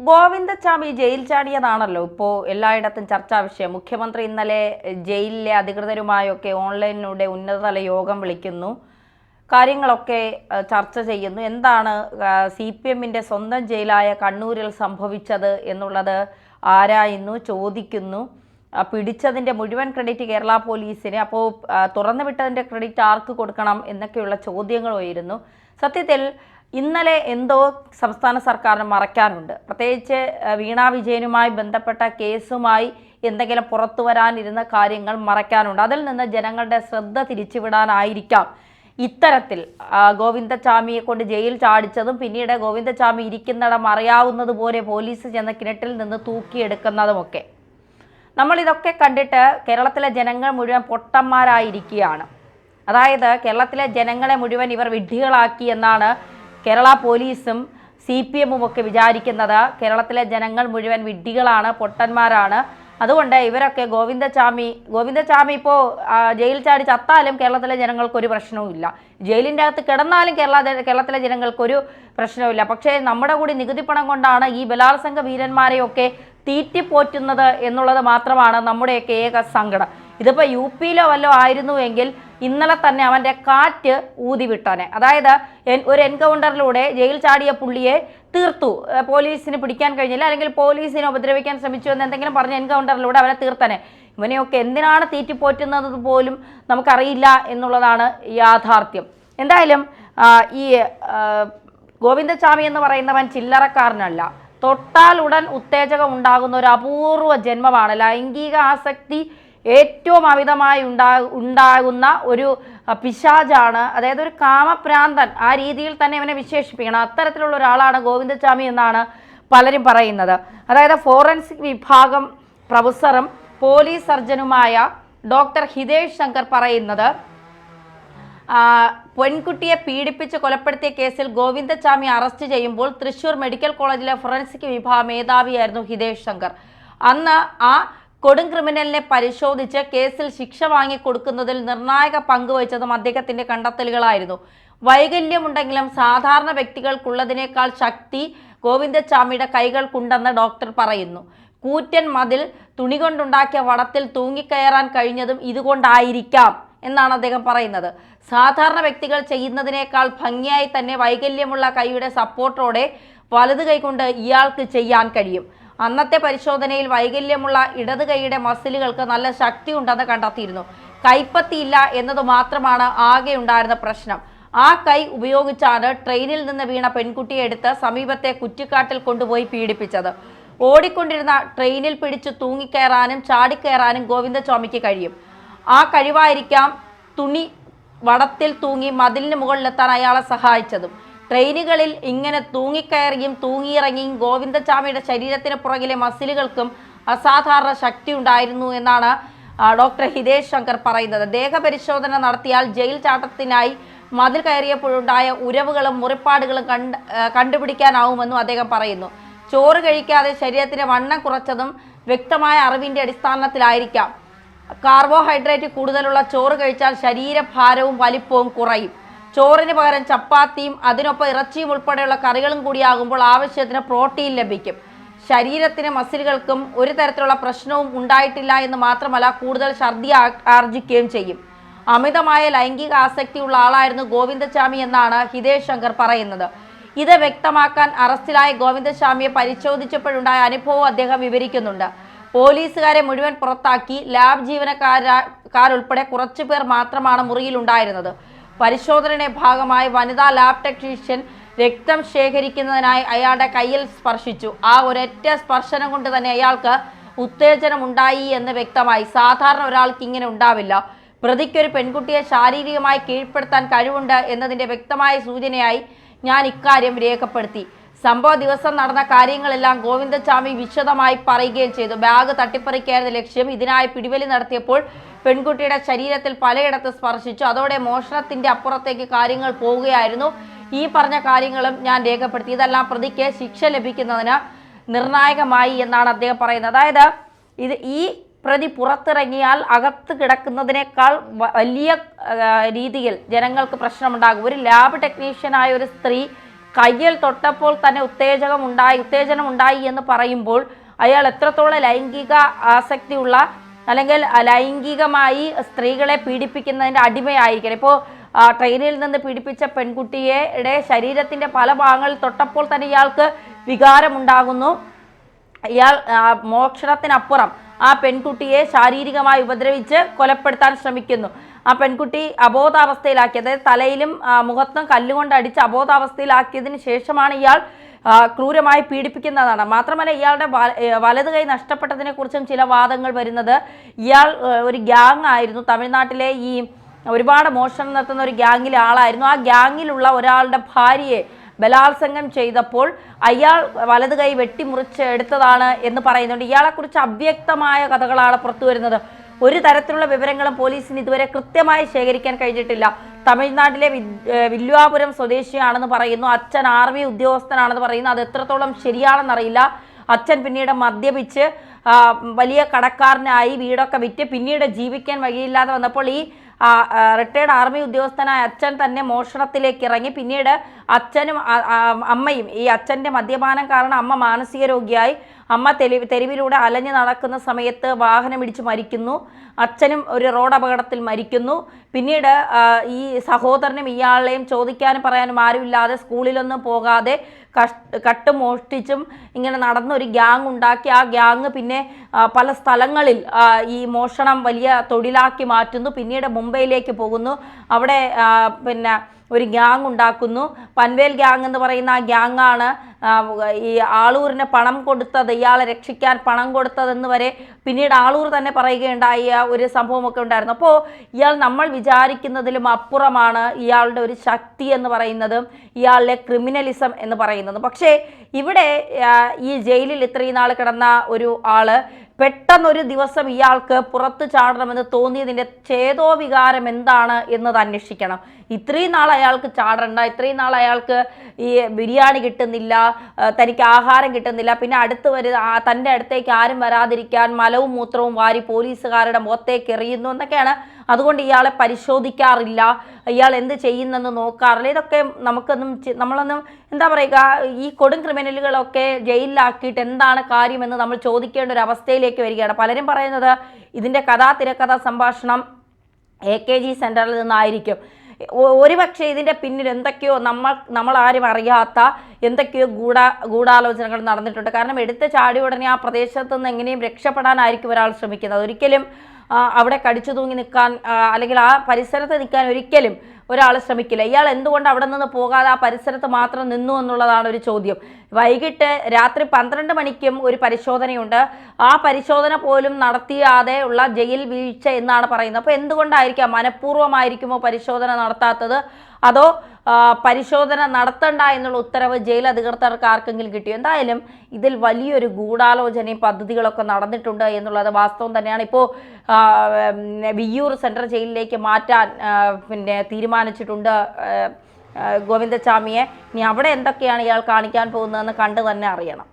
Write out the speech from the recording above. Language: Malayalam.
ഗോവിന്ദച്ചാമി ജയിൽ ചാടിയതാണല്ലോ ഇപ്പോൾ എല്ലായിടത്തും ചർച്ചാ വിഷയം. മുഖ്യമന്ത്രി ഇന്നലെ ജയിലിലെ അധികൃതരുമായൊക്കെ ഓൺലൈനിലൂടെ ഉന്നതതല യോഗം വിളിക്കുന്നു, കാര്യങ്ങളൊക്കെ ചർച്ച ചെയ്യുന്നു. എന്താണ് CPMന്റെ സ്വന്തം ജയിലായ കണ്ണൂരിൽ സംഭവിച്ചത് എന്നുള്ളത് ആരായുന്നു, ചോദിക്കുന്നു. പിടിച്ചതിൻ്റെ മുഴുവൻ ക്രെഡിറ്റ് കേരള പോലീസിന്, അപ്പോൾ തുറന്നുവിട്ടതിൻ്റെ ക്രെഡിറ്റ് ആർക്ക് കൊടുക്കണം എന്നൊക്കെയുള്ള ചോദ്യങ്ങൾ ഉയരുന്നു. സത്യത്തിൽ ഇന്നലെ എന്തോ സംസ്ഥാന സർക്കാരിന് മറയ്ക്കാനുണ്ട്. പ്രത്യേകിച്ച് വീണ വിജയനുമായി ബന്ധപ്പെട്ട കേസുമായി എന്തെങ്കിലും പുറത്തു വരാനിരുന്ന കാര്യങ്ങൾ മറയ്ക്കാനുണ്ട്. അതിൽ നിന്ന് ജനങ്ങളുടെ ശ്രദ്ധ തിരിച്ചുവിടാനായിരിക്കാം ഇത്തരത്തിൽ ഗോവിന്ദച്ചാമിയെ കൊണ്ട് ജയിൽ ചാടിച്ചതും പിന്നീട് ഗോവിന്ദച്ചാമി ഇരിക്കുന്നിടം അറിയാവുന്നതുപോലെ പോലീസ് ചെന്ന കിണറ്റിൽ നിന്ന് തൂക്കിയെടുക്കുന്നതുമൊക്കെ. നമ്മളിതൊക്കെ കണ്ടിട്ട് കേരളത്തിലെ ജനങ്ങൾ മുഴുവൻ പൊട്ടന്മാരായിരിക്കുകയാണ്. അതായത് കേരളത്തിലെ ജനങ്ങളെ മുഴുവൻ ഇവർ വിഡ്ഢികളാക്കി എന്നാണ് കേരള പോലീസും CPMും ഒക്കെ വിചാരിക്കുന്നത്. കേരളത്തിലെ ജനങ്ങൾ മുഴുവൻ വിഡ്ഢികളാണ്, പൊട്ടന്മാരാണ്. അതുകൊണ്ട് ഇവരൊക്കെ ഗോവിന്ദച്ചാമി ഇപ്പോൾ ജയിൽ ചാടി ചത്താലും കേരളത്തിലെ ജനങ്ങൾക്കൊരു പ്രശ്നവുമില്ല, ജയിലിൻ്റെ അകത്ത് കിടന്നാലും കേരളത്തിലെ ജനങ്ങൾക്കൊരു പ്രശ്നവുമില്ല. പക്ഷേ നമ്മുടെ കൂടി നികുതി പണം കൊണ്ടാണ് ഈ ബലാത്സംഗ വീരന്മാരെയൊക്കെ തീറ്റിപ്പോറ്റുന്നത് എന്നുള്ളത് മാത്രമാണ് നമ്മുടെയൊക്കെ ഏക സങ്കടം. ഇതിപ്പോൾ UPയിലോ വല്ലോ ആയിരുന്നുവെങ്കിൽ ഇന്നലെ തന്നെ അവൻ്റെ കാറ്റ് ഊതിവിട്ടാനെ. അതായത് ഒരു എൻകൗണ്ടറിലൂടെ ജയിൽ ചാടിയ പുള്ളിയെ തീർത്തു, പോലീസിന് പിടിക്കാൻ കഴിഞ്ഞില്ല, അല്ലെങ്കിൽ പോലീസിനെ ഉപദ്രവിക്കാൻ ശ്രമിച്ചു എന്ന് എന്തെങ്കിലും പറഞ്ഞ എൻകൗണ്ടറിലൂടെ അവനെ തീർത്തനെ. ഇവനെയൊക്കെ എന്തിനാണ് തീറ്റിപ്പോറ്റുന്നത് പോലും നമുക്കറിയില്ല എന്നുള്ളതാണ് യാഥാർത്ഥ്യം. എന്തായാലും ഈ ഗോവിന്ദച്ചാമി എന്ന് പറയുന്നവൻ ചില്ലറക്കാരനല്ല. തൊട്ടാൽ ഉടൻ ഉത്തേജകം ഉണ്ടാകുന്ന ഒരു അപൂർവ ജന്മമാണ്. ലൈംഗിക ആസക്തി ഏറ്റവും അമിതമായി ഉണ്ടാകുന്ന ഒരു പിശാചാണ്. അതായത് ഒരു കാമപ്രാന്തൻ, ആ രീതിയിൽ തന്നെ ഇവനെ വിശേഷിപ്പിക്കണം. അത്തരത്തിലുള്ള ഒരാളാണ് ഗോവിന്ദച്ചാമി എന്നാണ് പലരും പറയുന്നത്. അതായത് ഫോറൻസിക് വിഭാഗം പ്രൊഫസറും പോലീസ് സർജനുമായ ഡോക്ടർ ഹിതേഷ് ശങ്കർ പറയുന്നത്, പെൺകുട്ടിയെ പീഡിപ്പിച്ച് കൊലപ്പെടുത്തിയ കേസിൽ ഗോവിന്ദച്ചാമി അറസ്റ്റ് ചെയ്യുമ്പോൾ തൃശൂർ മെഡിക്കൽ കോളേജിലെ ഫോറൻസിക് വിഭാഗം മേധാവിയായിരുന്നു ഹിതേഷ് ശങ്കർ. അന്ന് ആ കൊടും ക്രിമിനലിനെ പരിശോധിച്ച് കേസിൽ ശിക്ഷ വാങ്ങിക്കൊടുക്കുന്നതിൽ നിർണായക പങ്കുവഹിച്ചതും അദ്ദേഹത്തിൻ്റെ കണ്ടെത്തലുകളായിരുന്നു. വൈകല്യമുണ്ടെങ്കിലും സാധാരണ വ്യക്തികൾക്കുള്ളതിനേക്കാൾ ശക്തി ഗോവിന്ദച്ചാമിയുടെ കൈകൾക്കുണ്ടെന്ന് ഡോക്ടർ പറയുന്നു. കൂറ്റൻ മതിൽ തുണി കൊണ്ടുണ്ടാക്കിയ വടത്തിൽ തൂങ്ങിക്കയറാൻ കഴിഞ്ഞതും ഇതുകൊണ്ടായിരിക്കാം എന്നാണ് അദ്ദേഹം പറയുന്നത്. സാധാരണ വ്യക്തികൾ ചെയ്യുന്നതിനേക്കാൾ ഭംഗിയായി തന്നെ വൈകല്യമുള്ള കൈയുടെ സപ്പോർട്ടോടെ വലത് കൈകൊണ്ട് ഇയാൾക്ക് ചെയ്യാൻ കഴിയും. അന്നത്തെ പരിശോധനയിൽ വൈകല്യമുള്ള ഇടത് കൈയുടെ മസിലുകൾക്ക് നല്ല ശക്തി ഉണ്ടെന്ന് കണ്ടെത്തിയിരുന്നു. കൈപ്പത്തിയില്ല എന്നത് മാത്രമാണ് ആകെ ഉണ്ടായിരുന്ന പ്രശ്നം. ആ കൈ ഉപയോഗിച്ചാണ് ട്രെയിനിൽ നിന്ന് വീണ പെൺകുട്ടിയെ എടുത്ത് സമീപത്തെ കുറ്റിക്കാട്ടിൽ കൊണ്ടുപോയി പീഡിപ്പിച്ചത്. ഓടിക്കൊണ്ടിരുന്ന ട്രെയിനിൽ പിടിച്ച് തൂങ്ങിക്കയറാനും ചാടിക്കയറാനും ഗോവിന്ദസ്വാമിക്ക് കഴിയും. ആ കഴിവായിരിക്കാം തുണി വടത്തിൽ തൂങ്ങി മതിലിന് മുകളിലെത്താൻ അയാളെ സഹായിച്ചതും. ട്രെയിനുകളിൽ ഇങ്ങനെ തൂങ്ങിക്കയറിയും തൂങ്ങിയിറങ്ങിയും ഗോവിന്ദച്ചാമിയുടെ ശരീരത്തിന് പുറകിലെ മസിലുകൾക്കും അസാധാരണ ശക്തി ഉണ്ടായിരുന്നു എന്നാണ് ഡോക്ടർ ഹിതേഷ് ശങ്കർ പറയുന്നത്. ദേഹപരിശോധന നടത്തിയാൽ ജയിൽ ചാട്ടത്തിനായി മതിൽ കയറിയപ്പോഴുണ്ടായ ഉരവുകളും മുറിപ്പാടുകളും കണ്ടുപിടിക്കാനാവുമെന്നും അദ്ദേഹം പറയുന്നു. ചോറ് കഴിക്കാതെ ശരീരത്തിന് വണ്ണം കുറച്ചതും വ്യക്തമായ അറിവിൻ്റെ അടിസ്ഥാനത്തിലായിരിക്കാം. കാർബോഹൈഡ്രേറ്റ് കൂടുതലുള്ള ചോറ് കഴിച്ചാൽ ശരീരഭാരവും വലിപ്പവും കുറയും. ചോറിന് പകരം ചപ്പാത്തിയും അതിനൊപ്പം ഇറച്ചിയും ഉൾപ്പെടെയുള്ള കറികളും കൂടിയാകുമ്പോൾ ആവശ്യത്തിന് പ്രോട്ടീൻ ലഭിക്കും. ശരീരത്തിന് മസിലുകൾക്കും ഒരു തരത്തിലുള്ള പ്രശ്നവും ഉണ്ടായിട്ടില്ല എന്ന് മാത്രമല്ല, കൂടുതൽ ഛർദി ആർജിക്കുകയും ചെയ്യും. അമിതമായ ലൈംഗിക ആസക്തിയുള്ള ആളായിരുന്നു ഗോവിന്ദച്ചാമി എന്നാണ് ഹിതേഷ് ശങ്കർ പറയുന്നത്. ഇത് വ്യക്തമാക്കാൻ അറസ്റ്റിലായ ഗോവിന്ദച്ചാമിയെ പരിശോധിച്ചപ്പോഴുണ്ടായ അനുഭവം അദ്ദേഹം വിവരിക്കുന്നുണ്ട്. പോലീസുകാരെ മുഴുവൻ പുറത്താക്കി ലാബ് ജീവനക്കാരുൾപ്പെടെ കുറച്ചുപേർ മാത്രമാണ് മുറിയിലുണ്ടായിരുന്നത്. പരിശോധനയുടെ ഭാഗമായി വനിതാ ലാബ് ടെക്നീഷ്യൻ രക്തം ശേഖരിക്കുന്നതിനായി അയാളുടെ കയ്യിൽ സ്പർശിച്ചു. ആ ഒരൊറ്റ സ്പർശനം കൊണ്ട് തന്നെ അയാൾക്ക് ഉത്തേജനം ഉണ്ടായി എന്ന് വ്യക്തമായി. സാധാരണ ഒരാൾക്ക് ഇങ്ങനെ ഉണ്ടാവില്ല. പ്രതിക്കൊരു പെൺകുട്ടിയെ ശാരീരികമായി കീഴ്പ്പെടുത്താൻ കഴിവുണ്ട് എന്നതിൻ്റെ വ്യക്തമായ സൂചനയായി ഞാൻ ഇക്കാര്യം രേഖപ്പെടുത്തി. സംഭവ ദിവസം നടന്ന കാര്യങ്ങളെല്ലാം ഗോവിന്ദച്ചാമി വിശദമായി പറയുകയും ചെയ്തു. ബാഗ് തട്ടിപ്പറിക്കായിരുന്നു ലക്ഷ്യം. ഇതിനായി പിടിവലി നടത്തിയപ്പോൾ പെൺകുട്ടിയുടെ ശരീരത്തിൽ പലയിടത്ത് സ്പർശിച്ചു. അതോടെ മോഷണത്തിന്റെ അപ്പുറത്തേക്ക് കാര്യങ്ങൾ പോവുകയായിരുന്നു. ഈ പറഞ്ഞ കാര്യങ്ങളും ഞാൻ രേഖപ്പെടുത്തി. ഇതെല്ലാം പ്രതിക്ക് ശിക്ഷ ലഭിക്കുന്നതിന് നിർണായകമായി എന്നാണ് അദ്ദേഹം പറയുന്നത്. അതായത് ഈ പ്രതി പുറത്തിറങ്ങിയാൽ അകത്ത് കിടക്കുന്നതിനേക്കാൾ വലിയ രീതിയിൽ ജനങ്ങൾക്ക് പ്രശ്നമുണ്ടാകും. ഒരു ലാബ് ടെക്നീഷ്യനായ ഒരു സ്ത്രീ കയ്യിൽ തൊട്ടപ്പോൾ തന്നെ ഉത്തേജനം ഉണ്ടായി എന്ന് പറയുമ്പോൾ അയാൾ എത്രത്തോളം ലൈംഗിക ആസക്തിയുള്ള അല്ലെങ്കിൽ ലൈംഗികമായി സ്ത്രീകളെ പീഡിപ്പിക്കുന്നതിൻ്റെ അടിമയായിരിക്കണം. ഇപ്പോൾ ട്രെയിനിൽ നിന്ന് പീഡിപ്പിച്ച പെൺകുട്ടിയുടെ ശരീരത്തിൻ്റെ പല ഭാഗങ്ങളിൽ തൊട്ടപ്പോൾ തന്നെ ഇയാൾക്ക് വികാരമുണ്ടാകുന്നു. ഇയാൾ മോഷണത്തിനപ്പുറം ആ പെൺകുട്ടിയെ ശാരീരികമായി ഉപദ്രവിച്ച് കൊലപ്പെടുത്താൻ ശ്രമിക്കുന്നു. ആ പെൺകുട്ടി അബോധാവസ്ഥയിലാക്കി, അതായത് തലയിലും മുഖത്തും കല്ലുകൊണ്ട് അടിച്ച് അബോധാവസ്ഥയിലാക്കിയതിന് ശേഷമാണ് ഇയാൾ ക്രൂരമായി പീഡിപ്പിക്കുന്നതാണ്. മാത്രമല്ല ഇയാളുടെ വലത് കൈ നഷ്ടപ്പെട്ടതിനെ കുറിച്ചും ചില വാദങ്ങൾ വരുന്നത് ഇയാൾ ഒരു ഗ്യാങ് ആയിരുന്നു, തമിഴ്നാട്ടിലെ ഈ ഒരുപാട് മോഷണം നടത്തുന്ന ഒരു ഗ്യാങ്ങിലെ ആളായിരുന്നു. ആ ഗ്യാങ്ങിലുള്ള ഒരാളുടെ ഭാര്യയെ ബലാത്സംഗം ചെയ്തപ്പോൾ അയാൾ വലത് കൈ വെട്ടിമുറിച്ച് എടുത്തതാണ് എന്ന് പറയുന്നുണ്ട്. ഇയാളെക്കുറിച്ച് അവ്യക്തമായ കഥകളാണ് പുറത്തു വരുന്നത്. ഒരു തരത്തിലുള്ള വിവരങ്ങളും പോലീസിന് ഇതുവരെ കൃത്യമായി ശേഖരിക്കാൻ കഴിഞ്ഞിട്ടില്ല. തമിഴ്നാട്ടിലെ വില്ലുവാപുരം സ്വദേശിയാണെന്ന് പറയുന്നു. അച്ഛൻ ആർമി ഉദ്യോഗസ്ഥനാണെന്ന് പറയുന്നു. അത് എത്രത്തോളം ശരിയാണെന്നറിയില്ല. അച്ഛൻ പിന്നീട് മദ്യപിച്ച് വലിയ കടക്കാരനായി വീടൊക്കെ വിറ്റ് പിന്നീട് ജീവിക്കാൻ വഴിയില്ലാതെ വന്നപ്പോൾ ഈ റിട്ടയർഡ് ആർമി ഉദ്യോഗസ്ഥനായ അച്ഛൻ തന്നെ മോഷണത്തിലേക്ക് ഇറങ്ങി. പിന്നീട് അച്ഛനും അമ്മയും, ഈ അച്ഛൻ്റെ മദ്യപാനം കാരണം അമ്മ മാനസിക രോഗിയായി. അമ്മ തെരുവിലൂടെ അലഞ്ഞു നടക്കുന്ന സമയത്ത് വാഹനം ഇടിച്ച് മരിക്കുന്നു. അച്ഛനും ഒരു റോഡ് അപകടത്തിൽ മരിക്കുന്നു. പിന്നീട് ഈ സഹോദരനും ഇയാളെയും ചോദിക്കാനും പറയാനും ആരുമില്ലാതെ സ്കൂളിലൊന്നും പോകാതെ കട്ടും മോഷ്ടിച്ചും ഇങ്ങനെ നടന്നൊരു ഗ്യാങ് ഉണ്ടാക്കി. ആ ഗ്യാങ് പിന്നെ പല സ്ഥലങ്ങളിൽ ഈ മോഷണം വലിയ തൊഴിലാക്കി മാറ്റുന്നു. പിന്നീട് മുംബൈയിലേക്ക് പോകുന്നു. അവിടെ പിന്നെ ഒരു ഗ്യാങ് ഉണ്ടാക്കുന്നു. പൻവേൽ ഗ്യാങ് എന്ന് പറയുന്ന ആ ഗ്യാങ്ങാണ് ഈ ആളൂരിന് പണം കൊടുത്തത്, ഇയാളെ രക്ഷിക്കാൻ പണം കൊടുത്തതെന്ന് വരെ പിന്നീട് ആളൂർ തന്നെ പറയുകയുണ്ടായ ഒരു സംഭവമൊക്കെ ഉണ്ടായിരുന്നു. അപ്പോൾ ഇയാൾ നമ്മൾ വിചാരിക്കുന്നതിലും അപ്പുറമാണ് ഇയാളുടെ ഒരു ശക്തി എന്ന് പറയുന്നതും ഇയാളുടെ ക്രിമിനലിസം എന്ന് പറയുന്നതും. പക്ഷേ ഇവിടെ ഈ ജയിലിൽ ഇത്രയും നാൾ കിടന്ന ഒരു ആള് പെട്ടെന്നൊരു ദിവസം ഇയാൾക്ക് പുറത്തു ചാടണമെന്ന് തോന്നിയതിൻ്റെ ചേതോവികാരം എന്താണ് എന്നത് അന്വേഷിക്കണം. ഇത്രയും നാൾ അയാൾക്ക് ചാടണ്ട, ഇത്രയും നാൾ അയാൾക്ക് ഈ ബിരിയാണി കിട്ടുന്നില്ല, തനിക്ക് ആഹാരം കിട്ടുന്നില്ല, പിന്നെ തൻ്റെ അടുത്തേക്ക് ആരും വരാതിരിക്കാൻ മലവും മൂത്രവും വാരി പോലീസുകാരുടെ മുഖത്തേക്ക് എറിയുന്നു എന്നൊക്കെയാണ്. അതുകൊണ്ട് ഇയാളെ പരിശോധിക്കാറില്ല, ഇയാൾ എന്ത് ചെയ്യുന്നെന്ന് നോക്കാറില്ല. ഇതൊക്കെ നമ്മളൊന്നും എന്താ പറയുക, ഈ കൊടും ക്രിമിനലുകളൊക്കെ ജയിലിലാക്കിയിട്ട് എന്താണ് കാര്യമെന്ന് നമ്മൾ ചോദിക്കേണ്ട ഒരു അവസ്ഥയിലേക്ക് വരികയാണ്. പലരും പറയുന്നത് ഇതിൻ്റെ തിരക്കഥാ സംഭാഷണം AKG സെൻറ്ററിൽ നിന്നായിരിക്കും. ഒരുപക്ഷെ ഇതിൻ്റെ പിന്നിൽ എന്തൊക്കെയോ നമ്മളാരും അറിയാത്ത എന്തൊക്കെയോ ഗൂഢാലോചനകൾ നടന്നിട്ടുണ്ട്. കാരണം എടുത്ത് ചാടി ഉടനെ ആ പ്രദേശത്ത് നിന്ന് എങ്ങനെയും രക്ഷപ്പെടാനായിരിക്കും ഒരാൾ ശ്രമിക്കുന്നത്. ഒരിക്കലും അവിടെ കടിച്ചു തൂങ്ങി നിൽക്കാൻ അല്ലെങ്കിൽ ആ പരിസരത്ത് നിൽക്കാൻ ഒരിക്കലും ഒരാൾ ശ്രമിക്കില്ല. ഇയാൾ എന്തുകൊണ്ട് അവിടെ നിന്ന് പോകാതെ ആ പരിസരത്ത് മാത്രം നിന്നു എന്നുള്ളതാണ് ഒരു ചോദ്യം. വൈകിട്ട് രാത്രി 12 മണിക്കും ഒരു പരിശോധനയുണ്ട്. ആ പരിശോധന പോലും നടത്തിയാതെ ഉള്ള ജയിൽ വീഴ്ച എന്നാണ് പറയുന്നത്. അപ്പോൾ എന്തുകൊണ്ടായിരിക്കാം? മനഃപൂർവ്വമായിരിക്കുമോ പരിശോധന നടത്താത്തത്? അതോ പരിശോധന നടത്തണ്ട എന്നുള്ള ഉത്തരവ് ജയിൽ അധികൃതർക്ക് ആർക്കെങ്കിലും കിട്ടിയോ? എന്തായാലും ഇതിൽ വലിയൊരു ഗൂഢാലോചനയും പദ്ധതികളൊക്കെ നടന്നിട്ടുണ്ട് എന്നുള്ളത് വാസ്തവം തന്നെയാണ്. ഇപ്പോൾ വിയ്യൂർ സെൻട്രൽ ജയിലിലേക്ക് മാറ്റാൻ പിന്നെ തീരുമാനിച്ചിട്ടുണ്ട് ഗോവിന്ദച്ചാമിയെ. ഇനി അവിടെ എന്തൊക്കെയാണ് ഇയാൾ കാണിക്കാൻ പോകുന്നതെന്ന് കണ്ടു തന്നെ അറിയണം.